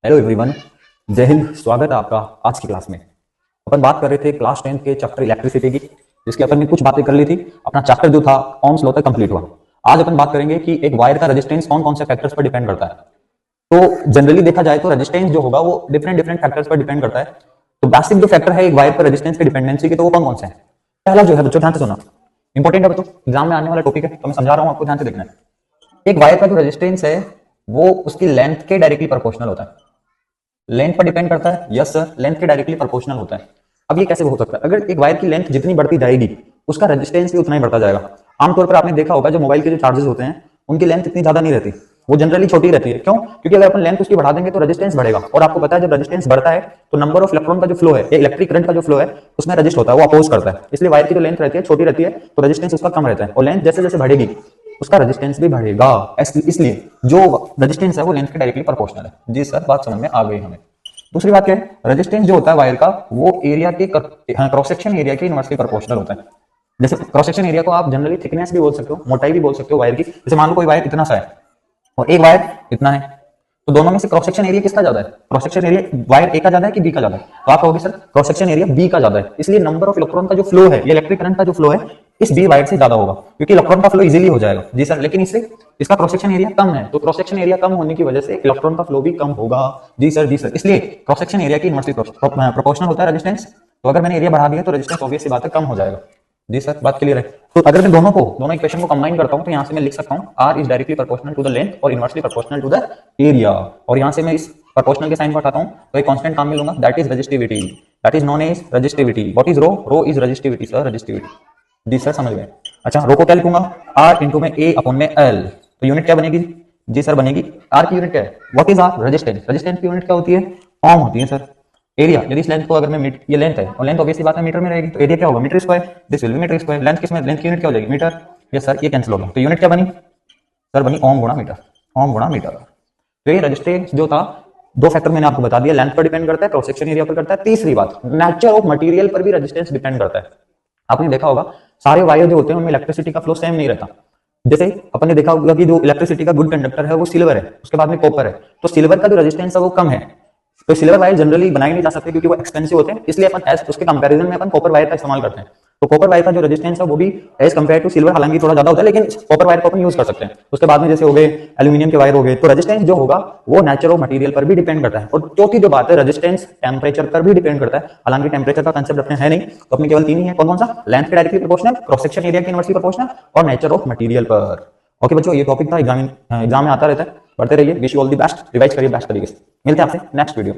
Hello everyone, जय हिंद। स्वागत है आपका आज की क्लास में। अपन बात कर रहे थे क्लास 10 के चैप्टर इलेक्ट्रिसिटी की, जिसके अपन ने कुछ बातें कर ली थी। अपना चैप्टर जो था ओम्स लॉ तक कंप्लीट हुआ। आज अपन बात करेंगे कि एक वायर का रेजिस्टेंस कौन कौन से फैक्टर्स पर डिपेंड करता है। तो जनरली देखा जाए तो रेजिस्टेंस जो होगा वो डिफरेंट डिफरेंट फैक्टर्स पर डिपेंड करता है। तो बेसिक जो फैक्टर है एक वायर पर रेजिस्टेंस की डिपेंडेंसी के, तो वो कौन कौन से हैं। पहला जो है बच्चों ध्यान से सुना, इंपॉर्टेंट है बच्चों, एग्जाम में आने वाला टॉपिक है, तो मैं समझा रहा हूं, आपको ध्यान से देखना है। एक वायर का जो रेजिस्टेंस है वो उसकी लेंथ के डायरेक्टली प्रोपोर्शनल होता है। लेंथ पर डिपेंड करता है, यस सर, लेंथ के डायरेक्टली प्रोपोर्शनल होता है। अब ये कैसे हो सकता है? अगर एक वायर की लेंथ जितनी बढ़ती जाएगी उसका रेजिस्टेंस भी उतना ही बढ़ता जाएगा। आमतौर पर आपने देखा होगा जो मोबाइल के जो चार्जेस होते हैं उनकी लेंथ इतनी ज्यादा नहीं रहती, वो जनरली छोटी रहती है। क्यों? क्योंकि अगर अपन लेंथ उसकी बढ़ा देंगे तो रेजिस्टेंस बढ़ेगा, और आपको पता है जब रेजिस्टेंस बढ़ता है तो नंबर ऑफ इलेक्ट्रॉन का जो फ्लो है, इलेक्ट्रिक करंट का जो फ्लो है उसमें रजिस्ट होता है, वो अपोज करता है। इसलिए वायर की जो लेंथ रहती है छोटी रहती है तो रेजिस्टेंस उसका कम रहता है, और लेंथ जैसे जैसे बढ़ेगी उसका रेजिस्टेंस भी बढ़ेगा। इसलिए जो रेजिस्टेंस है वो लेंथ के डायरेक्टली प्रोपोर्शनल है। जी सर, बात समझ में आ गई हमें। दूसरी बात क्या है, रेजिस्टेंस जो होता है वायर का वो एरिया के क्रॉस सेक्शन एरिया के इनवर्सली प्रोपोर्शनल होता है। जैसे क्रॉस सेक्शन एरिया को आप जनरली थिकनेस भी बोल सकते हो, मोटाई भी बोल सकते हो वायर की। जैसे मान लो कोई वायर इतना सा है और एक वायर इतना है, तो दोनों में से क्रॉस सेक्शन एरिया किसका ज्यादा है? क्रॉस सेक्शन एरिया वायर ए का ज्यादा है कि बी का ज्यादा है? तो आप कहोगे sir cross section area B का ज्यादा है, इसलिए नंबर ऑफ इलेक्ट्रॉन का जो फ्लो है, ये इलेक्ट्रिक करंट का जो फ्लो है इस बी वायर से ज्यादा होगा, क्योंकि इलेक्ट्रॉन का फ्लो इजीली हो जाएगा। जी सर, लेकिन इससे इसका क्रॉस सेक्शन एरिया कम है, तो क्रॉस सेक्शन एरिया कम होने की वजह से इलेक्ट्रॉन का फ्लो भी कम होगा। जी सर, जी सर, इसलिए क्रॉस सेक्शन एरिया की इनवर्सली प्रोपोर्शनल होता है रेजिस्टेंस। तो अगर मैंने एरिया बढ़ा दिया तो रेजिस्टेंस ऑब्वियस सी बात है कम हो जाएगा। जी सर, बात क्लियर है। तो अगर मैं दोनों इक्वेशन को कंबाइन करता हूं तो यहां से मैं लिख सकता हूं R is directly proportional to the length और inversely proportional to the area, और यहां से मैं इस प्रोपोर्शनल के साइन को हटाता हूं तो एक कांस्टेंट काम में लूंगा, that is resistivity, that is known as resistivity. What is rho? Rho is resistivity sir, resistivity. जी सर, समझ गए। अच्छा, रो को क्या लिखूंगा? R इंटू में A अपॉन में L। तो यूनिट क्या बनेगी? जी सर, बनेगी R की यूनिट क्या है? What is R? Resistance. Resistance की यूनिट क्या होती है? ओम होती है सर। एरिया, यदि इस लेंथ को अगर मैं ये लेंथ है और लेंथ ऑब्वियसली बात है मीटर में रहेगी, तो एरिया क्या होगा? Metre square. This will be metre square. Length किसमें? लेंथ की यूनिट क्या हो जाएगी? मीटर। यस सर, ये कैंसिल हो गया, तो यूनिट क्या बनी सर? बनी ओम गुणा मीटर, ओम गुणा मीटर। तो ये रेजिस्टेंस जो था, दो फैक्टर मैंने आपको बता दिया, लेंथ पर डिपेंड करता है, क्रॉस सेक्शन एरिया पर करता है। तीसरी बात, नेचर ऑफ मटेरियल पर भी रेजिस्टेंस डिपेंड करता है। आपने देखा होगा सारे वायर जो होते हैं उनमें इलेक्ट्रिसिटी का फ्लो सेम नहीं रहता। जैसे अपन ने देखा होगा कि जो इलेक्ट्रिसिटी का गुड कंडक्टर है वो सिल्वर है, उसके बाद में कॉपर है, तो सिल्वर का जो रेजिस्टेंस है वो कम है। तो सिल्वर वायर जनरली बनाए नहीं जा सकते क्योंकि वो एक्सपेंसिव होते हैं, इसलिए अपन एज उसके कंपैरिजन में अपन कॉपर वायर का इस्तेमाल करते हैं। तो कॉपर वायर का जो रेजिस्टेंस है वो भी एज कंपेयर टू सिल्वर हालांकि थोड़ा ज्यादा होता है, लेकिन कॉपर वायर को अपन यूज कर सकते हैं। उसके बाद में जैसे हो गए एल्यूमिनियम के वायर हो गए, तो रेजिस्टेंस जो होगा वो नेचर ऑफ मटेरियल पर भी डिपेंड करता है। और चौथी जो बात है, रेजिस्टेंस टेम्परेचर पर भी डिपेंड करता है। हालांकि टेम्परेचर का कंसेप्ट अपने है नहीं, तो अपने केवल तीन ही है। कौन कौन सा? लेंथ के directly proportional, cross section area के इनवर्सली प्रोपोर्शनल, और नेचर ऑफ मटेरियल पर। ओके बच्चों, ये टॉपिक था, एग्जाम में आता रहता है। पढ़ते रहिए। Wish you all the best, revise करिए बेस्ट तरीके से। मिलते हैं आपसे नेक्स्ट वीडियो।